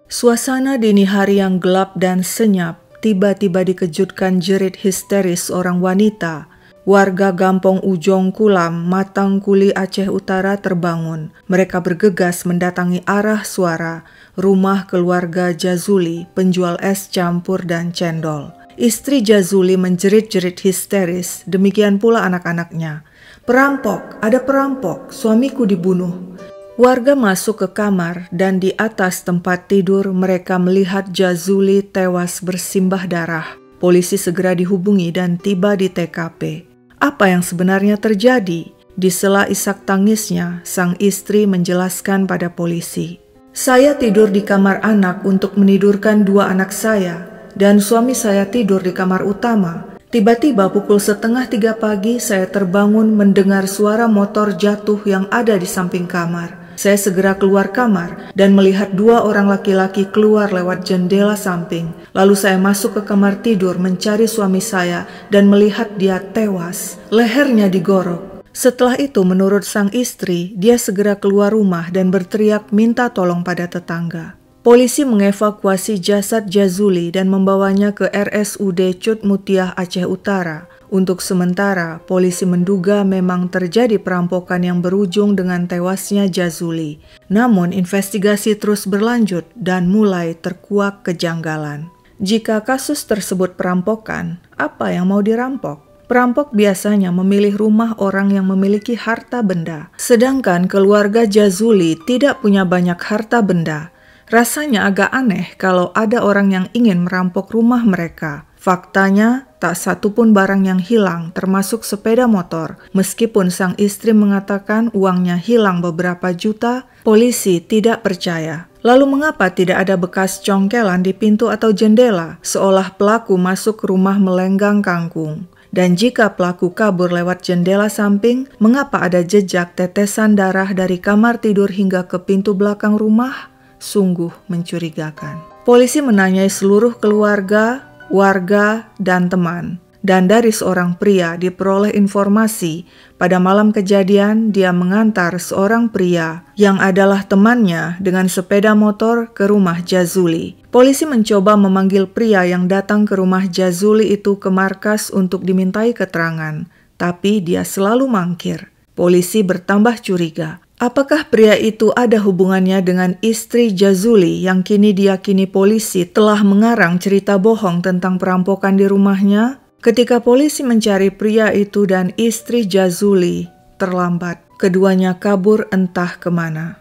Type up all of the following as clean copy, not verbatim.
Suasana dini hari yang gelap dan senyap tiba-tiba dikejutkan jerit histeris seorang wanita. Warga Gampong Ujong Kulam, Matangkuli, Aceh Utara terbangun. Mereka bergegas mendatangi arah suara rumah keluarga Jazuli, penjual es campur dan cendol. Istri Jazuli menjerit-jerit histeris, demikian pula anak-anaknya. "Perampok, ada perampok, suamiku dibunuh." Warga masuk ke kamar dan di atas tempat tidur mereka melihat Jazuli tewas bersimbah darah. Polisi segera dihubungi dan tiba di TKP. Apa yang sebenarnya terjadi? Di sela isak tangisnya, sang istri menjelaskan pada polisi. "Saya tidur di kamar anak untuk menidurkan dua anak saya, dan suami saya tidur di kamar utama. Tiba-tiba pukul 2:30 pagi saya terbangun mendengar suara motor jatuh yang ada di samping kamar. Saya segera keluar kamar dan melihat dua orang laki-laki keluar lewat jendela samping. Lalu saya masuk ke kamar tidur mencari suami saya dan melihat dia tewas. Lehernya digorok. Setelah itu menurut sang istri, dia segera keluar rumah dan berteriak minta tolong pada tetangga." Polisi mengevakuasi jasad Jazuli dan membawanya ke RSUD Cut Mutiah Aceh Utara. Untuk sementara, polisi menduga memang terjadi perampokan yang berujung dengan tewasnya Jazuli. Namun, investigasi terus berlanjut dan mulai terkuak kejanggalan. Jika kasus tersebut perampokan, apa yang mau dirampok? Perampok biasanya memilih rumah orang yang memiliki harta benda, sedangkan keluarga Jazuli tidak punya banyak harta benda. Rasanya agak aneh kalau ada orang yang ingin merampok rumah mereka. Faktanya, tak satu pun barang yang hilang, termasuk sepeda motor. Meskipun sang istri mengatakan uangnya hilang beberapa juta, polisi tidak percaya. Lalu mengapa tidak ada bekas congkelan di pintu atau jendela, seolah pelaku masuk ke rumah melenggang kangkung? Dan jika pelaku kabur lewat jendela samping, mengapa ada jejak tetesan darah dari kamar tidur hingga ke pintu belakang rumah? Sungguh mencurigakan. Polisi menanyai seluruh keluarga, warga, dan teman. Dan dari seorang pria diperoleh informasi pada malam kejadian dia mengantar seorang pria yang adalah temannya dengan sepeda motor ke rumah Jazuli. Polisi mencoba memanggil pria yang datang ke rumah Jazuli itu ke markas untuk dimintai keterangan, tapi dia selalu mangkir. Polisi bertambah curiga. Apakah pria itu ada hubungannya dengan istri Jazuli yang kini diyakini polisi telah mengarang cerita bohong tentang perampokan di rumahnya? Ketika polisi mencari pria itu dan istri Jazuli, terlambat. Keduanya kabur entah kemana.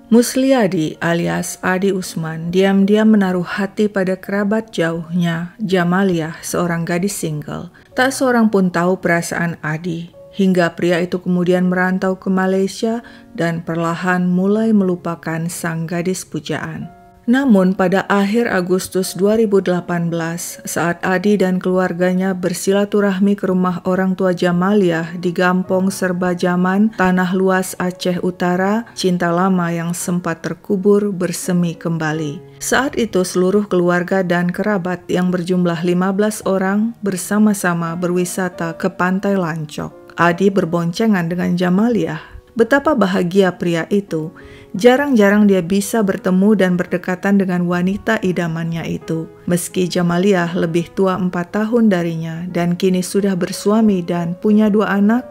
Musliadi alias Adi Usman diam-diam menaruh hati pada kerabat jauhnya, Jamaliah, seorang gadis single. Tak seorang pun tahu perasaan Adi. Hingga pria itu kemudian merantau ke Malaysia dan perlahan mulai melupakan sang gadis pujaan. Namun pada akhir Agustus 2018, saat Adi dan keluarganya bersilaturahmi ke rumah orang tua Jamaliah di Gampong Serbajaman, Tanah Luas, Aceh Utara, cinta lama yang sempat terkubur bersemi kembali. Saat itu seluruh keluarga dan kerabat yang berjumlah 15 orang bersama-sama berwisata ke Pantai Lancok. Adi berboncengan dengan Jamaliah. Betapa bahagia pria itu. Jarang-jarang dia bisa bertemu dan berdekatan dengan wanita idamannya itu. Meski Jamaliah lebih tua 4 tahun darinya dan kini sudah bersuami dan punya 2 anak,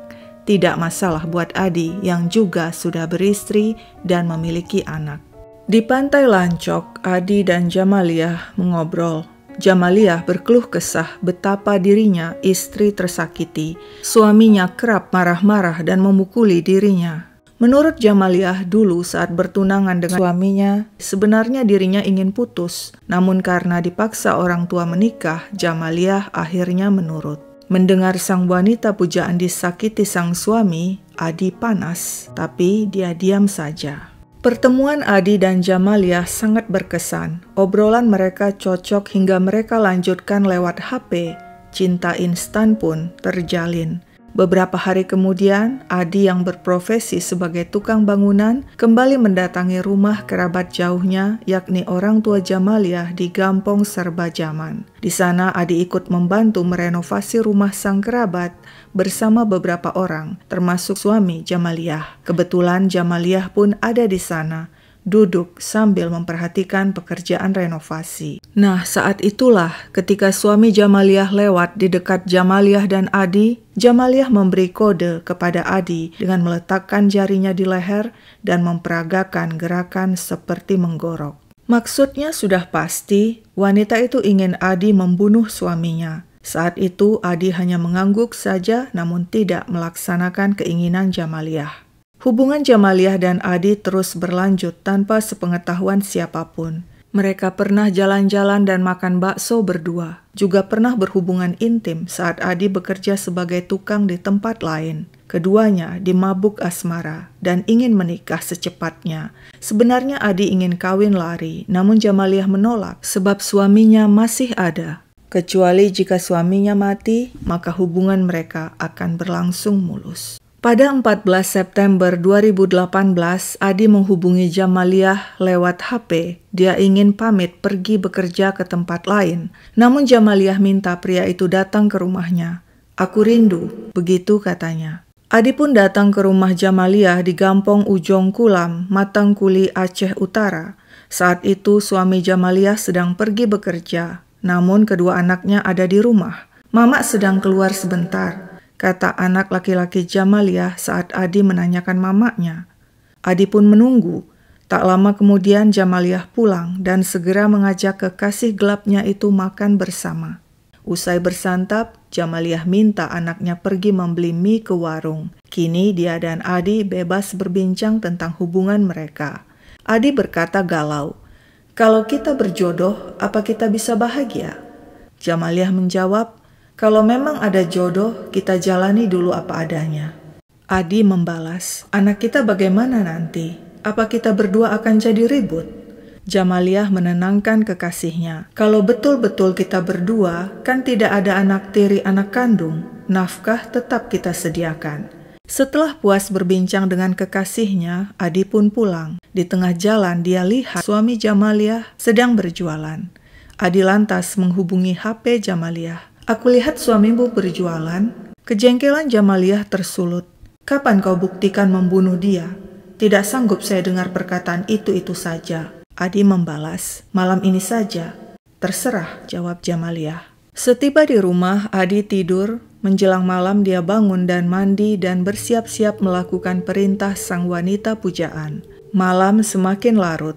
tidak masalah buat Adi yang juga sudah beristri dan memiliki anak. Di Pantai Lancok, Adi dan Jamaliah mengobrol. Jamaliah berkeluh kesah betapa dirinya istri tersakiti. Suaminya kerap marah-marah dan memukuli dirinya. Menurut Jamaliah dulu saat bertunangan dengan suaminya, sebenarnya dirinya ingin putus. Namun karena dipaksa orang tua menikah, Jamaliah akhirnya menurut. Mendengar sang wanita pujaan disakiti sang suami, Adi panas, tapi dia diam saja. Pertemuan Adi dan Jamaliah sangat berkesan. Obrolan mereka cocok hingga mereka lanjutkan lewat HP. Cinta instan pun terjalin. Beberapa hari kemudian, Adi yang berprofesi sebagai tukang bangunan kembali mendatangi rumah kerabat jauhnya, yakni orang tua Jamaliah di Gampong Serbajaman. Di sana Adi ikut membantu merenovasi rumah sang kerabat bersama beberapa orang, termasuk suami Jamaliah. Kebetulan Jamaliah pun ada di sana, duduk sambil memperhatikan pekerjaan renovasi. Nah, saat itulah ketika suami Jamaliah lewat di dekat Jamaliah dan Adi, Jamaliah memberi kode kepada Adi dengan meletakkan jarinya di leher dan memperagakan gerakan seperti menggorok. Maksudnya sudah pasti, wanita itu ingin Adi membunuh suaminya. Saat itu Adi hanya mengangguk saja namun tidak melaksanakan keinginan Jamaliah. Hubungan Jamaliah dan Adi terus berlanjut tanpa sepengetahuan siapapun. Mereka pernah jalan-jalan dan makan bakso berdua. Juga pernah berhubungan intim saat Adi bekerja sebagai tukang di tempat lain. Keduanya dimabuk asmara dan ingin menikah secepatnya. Sebenarnya Adi ingin kawin lari, namun Jamaliah menolak sebab suaminya masih ada. Kecuali jika suaminya mati, maka hubungan mereka akan berlangsung mulus. Pada 14 September 2018, Adi menghubungi Jamaliah lewat HP. Dia ingin pamit pergi bekerja ke tempat lain. Namun Jamaliah minta pria itu datang ke rumahnya. "Aku rindu," begitu katanya. Adi pun datang ke rumah Jamaliah di Gampong Ujong Kulam, Matangkuli, Aceh Utara. Saat itu suami Jamaliah sedang pergi bekerja. Namun kedua anaknya ada di rumah. "Mama sedang keluar sebentar," kata anak laki-laki Jamaliah saat Adi menanyakan mamanya. Adi pun menunggu. Tak lama kemudian Jamaliah pulang dan segera mengajak kekasih gelapnya itu makan bersama. Usai bersantap, Jamaliah minta anaknya pergi membeli mie ke warung. Kini dia dan Adi bebas berbincang tentang hubungan mereka. Adi berkata galau, "Kalau kita berjodoh, apa kita bisa bahagia?" Jamaliah menjawab, "Kalau memang ada jodoh, kita jalani dulu apa adanya." Adi membalas, "Anak kita bagaimana nanti? Apa kita berdua akan jadi ribut?" Jamaliah menenangkan kekasihnya, "Kalau betul-betul kita berdua, kan tidak ada anak tiri anak kandung. Nafkah tetap kita sediakan." Setelah puas berbincang dengan kekasihnya, Adi pun pulang. Di tengah jalan dia lihat suami Jamaliah sedang berjualan. Adi lantas menghubungi HP Jamaliah. "Aku lihat suamimu berjualan." Kejengkelan Jamaliah tersulut. "Kapan kau buktikan membunuh dia? Tidak sanggup saya dengar perkataan itu saja." Adi membalas, "Malam ini saja." "Terserah," jawab Jamaliah. Setiba di rumah, Adi tidur. Menjelang malam dia bangun dan mandi dan bersiap-siap melakukan perintah sang wanita pujaan. Malam semakin larut.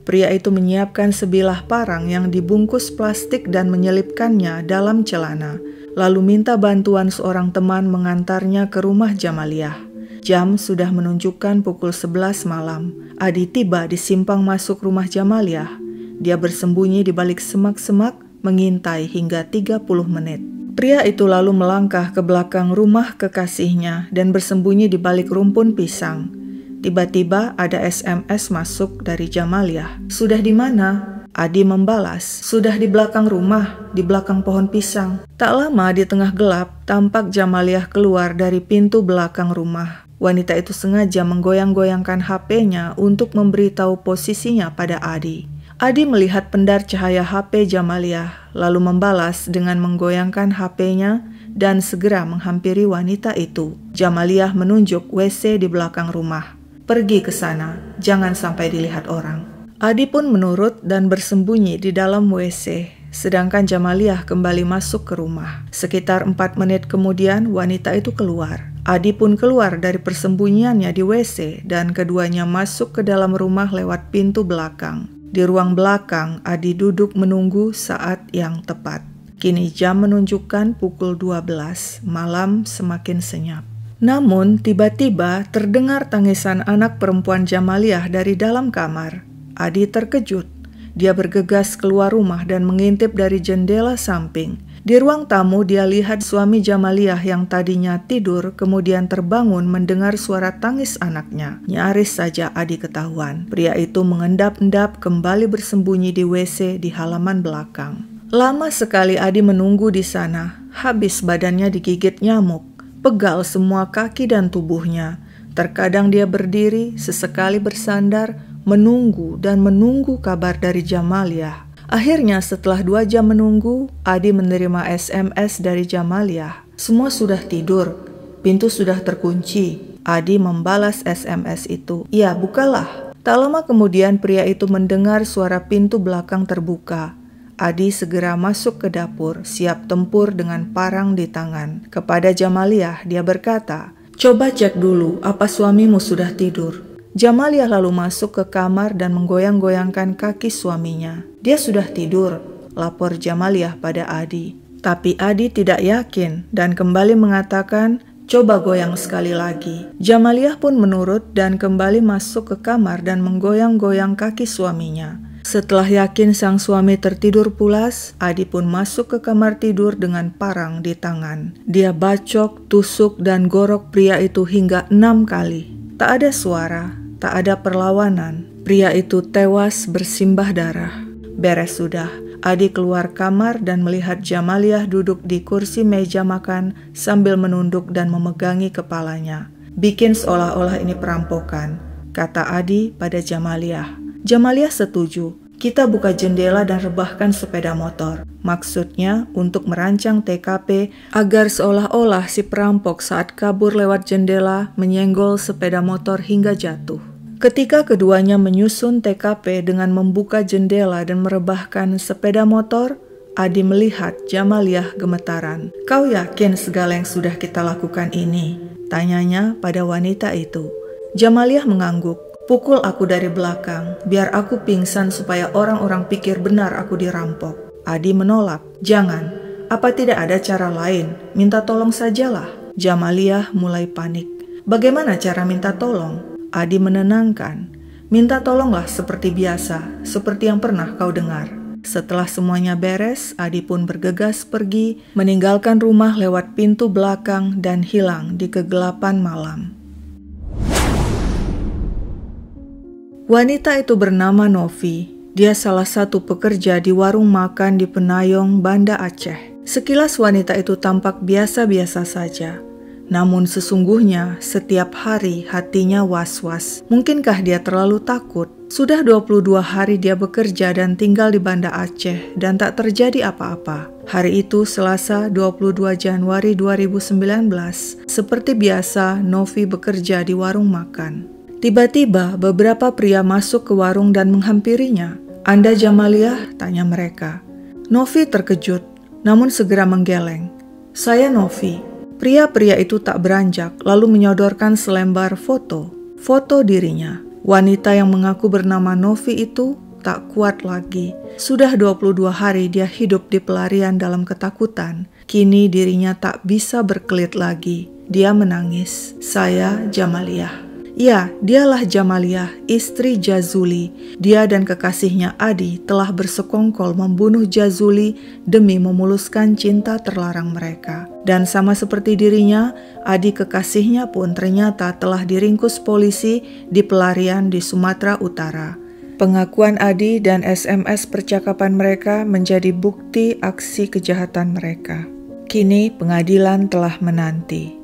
Pria itu menyiapkan sebilah parang yang dibungkus plastik dan menyelipkannya dalam celana, lalu minta bantuan seorang teman mengantarnya ke rumah Jamaliah. Jam sudah menunjukkan pukul 11 malam. Adi tiba di simpang masuk rumah Jamaliah. Dia bersembunyi di balik semak-semak, mengintai hingga 30 menit. Pria itu lalu melangkah ke belakang rumah kekasihnya dan bersembunyi di balik rumpun pisang. Tiba-tiba ada SMS masuk dari Jamaliah. "Sudah di mana?" Adi membalas, "Sudah di belakang rumah, di belakang pohon pisang." Tak lama di tengah gelap, tampak Jamaliah keluar dari pintu belakang rumah. Wanita itu sengaja menggoyang-goyangkan HP-nya untuk memberitahu posisinya pada Adi. Adi melihat pendar cahaya HP Jamaliah, lalu membalas dengan menggoyangkan HP-nya dan segera menghampiri wanita itu. Jamaliah menunjuk WC di belakang rumah. "Pergi ke sana, jangan sampai dilihat orang." Adi pun menurut dan bersembunyi di dalam WC, sedangkan Jamaliah kembali masuk ke rumah. Sekitar 4 menit kemudian wanita itu keluar. Adi pun keluar dari persembunyiannya di WC dan keduanya masuk ke dalam rumah lewat pintu belakang. Di ruang belakang, Adi duduk menunggu saat yang tepat. Kini jam menunjukkan pukul 12, malam semakin senyap. Namun tiba-tiba terdengar tangisan anak perempuan Jamaliah dari dalam kamar. Adi terkejut. Dia bergegas keluar rumah dan mengintip dari jendela samping. Di ruang tamu dia lihat suami Jamaliah yang tadinya tidur kemudian terbangun mendengar suara tangis anaknya. Nyaris saja Adi ketahuan. Pria itu mengendap-endap kembali bersembunyi di WC di halaman belakang. Lama sekali Adi menunggu di sana. Habis badannya digigit nyamuk. pegal semua kaki dan tubuhnya. Terkadang dia berdiri, sesekali bersandar, menunggu dan menunggu kabar dari Jamaliah. Akhirnya setelah 2 jam menunggu, Adi menerima SMS dari Jamaliah. Semua sudah tidur, pintu sudah terkunci. Adi membalas SMS itu. "Ya, bukalah." Tak lama kemudian pria itu mendengar suara pintu belakang terbuka. Adi segera masuk ke dapur, siap tempur dengan parang di tangan. Kepada Jamaliah dia berkata, "Coba cek dulu apa suamimu sudah tidur." Jamaliah lalu masuk ke kamar dan menggoyang-goyangkan kaki suaminya. "Dia sudah tidur," lapor Jamaliah pada Adi. Tapi Adi tidak yakin dan kembali mengatakan, "Coba goyang sekali lagi." Jamaliah pun menurut dan kembali masuk ke kamar dan menggoyang-goyang kaki suaminya. Setelah yakin sang suami tertidur pulas, Adi pun masuk ke kamar tidur dengan parang di tangan. Dia bacok, tusuk, dan gorok pria itu hingga 6 kali. Tak ada suara, tak ada perlawanan. Pria itu tewas bersimbah darah. Beres sudah. Adi keluar kamar dan melihat Jamaliah duduk di kursi meja makan sambil menunduk dan memegangi kepalanya. "Bikin seolah-olah ini perampokan," kata Adi pada Jamaliah. Jamaliah setuju. "Kita buka jendela dan rebahkan sepeda motor." Maksudnya untuk merancang TKP agar seolah-olah si perampok saat kabur lewat jendela menyenggol sepeda motor hingga jatuh. Ketika keduanya menyusun TKP dengan membuka jendela dan merebahkan sepeda motor, Adi melihat Jamaliah gemetaran. "Kau yakin segala yang sudah kita lakukan ini?" tanyanya pada wanita itu. Jamaliah mengangguk. "Pukul aku dari belakang, biar aku pingsan supaya orang-orang pikir benar aku dirampok." Adi menolak. "Jangan, apa tidak ada cara lain? Minta tolong sajalah." Jamaliah mulai panik. "Bagaimana cara minta tolong?" Adi menenangkan. "Minta tolonglah seperti biasa, seperti yang pernah kau dengar." Setelah semuanya beres, Adi pun bergegas pergi, meninggalkan rumah lewat pintu belakang dan hilang di kegelapan malam. Wanita itu bernama Novi. Dia salah satu pekerja di warung makan di Penayong, Banda Aceh. Sekilas wanita itu tampak biasa-biasa saja. Namun sesungguhnya setiap hari hatinya was-was. Mungkinkah dia terlalu takut? Sudah 22 hari dia bekerja dan tinggal di Banda Aceh dan tak terjadi apa-apa. Hari itu Selasa 22 Januari 2019. Seperti biasa Novi bekerja di warung makan. Tiba-tiba beberapa pria masuk ke warung dan menghampirinya. "Anda Jamaliah?" tanya mereka. Novi terkejut, namun segera menggeleng. "Saya Novi." Pria-pria itu tak beranjak, lalu menyodorkan selembar foto dirinya. Wanita yang mengaku bernama Novi itu tak kuat lagi. Sudah 22 hari dia hidup di pelarian dalam ketakutan. Kini dirinya tak bisa berkelit lagi. Dia menangis. "Saya Jamaliah." Ya, dialah Jamaliah, istri Jazuli. Dia dan kekasihnya Adi telah bersekongkol membunuh Jazuli demi memuluskan cinta terlarang mereka. Dan sama seperti dirinya, Adi kekasihnya pun ternyata telah diringkus polisi di pelarian di Sumatera Utara. Pengakuan Adi dan SMS percakapan mereka menjadi bukti aksi kejahatan mereka. Kini pengadilan telah menanti.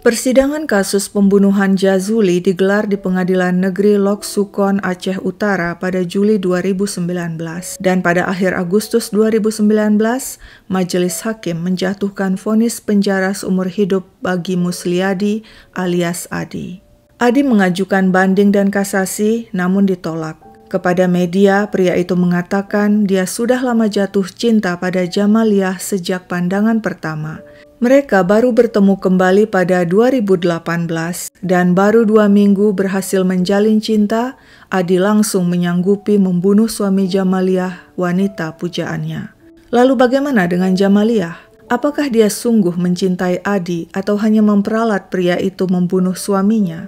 Persidangan kasus pembunuhan Jazuli digelar di Pengadilan Negeri Lok Sukon, Aceh Utara pada Juli 2019 dan pada akhir Agustus 2019 majelis hakim menjatuhkan vonis penjara seumur hidup bagi Musliadi alias Adi. Adi mengajukan banding dan kasasi namun ditolak. Kepada media, pria itu mengatakan dia sudah lama jatuh cinta pada Jamaliah sejak pandangan pertama. Mereka baru bertemu kembali pada 2018 dan baru 2 minggu berhasil menjalin cinta, Adi langsung menyanggupi membunuh suami Jamaliah, wanita pujaannya. Lalu bagaimana dengan Jamaliah? Apakah dia sungguh mencintai Adi atau hanya memperalat pria itu membunuh suaminya?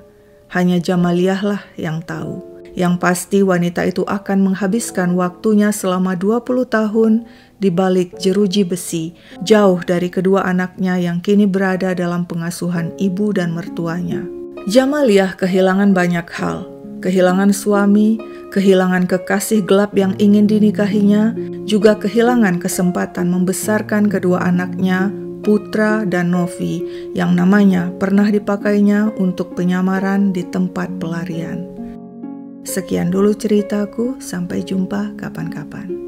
Hanya Jamaliah lah yang tahu. Yang pasti wanita itu akan menghabiskan waktunya selama 20 tahun di balik jeruji besi, jauh dari kedua anaknya yang kini berada dalam pengasuhan ibu dan mertuanya. Jamaliah kehilangan banyak hal, kehilangan suami, kehilangan kekasih gelap yang ingin dinikahinya, juga kehilangan kesempatan membesarkan kedua anaknya, Putra dan Novi, yang namanya pernah dipakainya untuk penyamaran di tempat pelarian. Sekian dulu ceritaku, sampai jumpa kapan-kapan.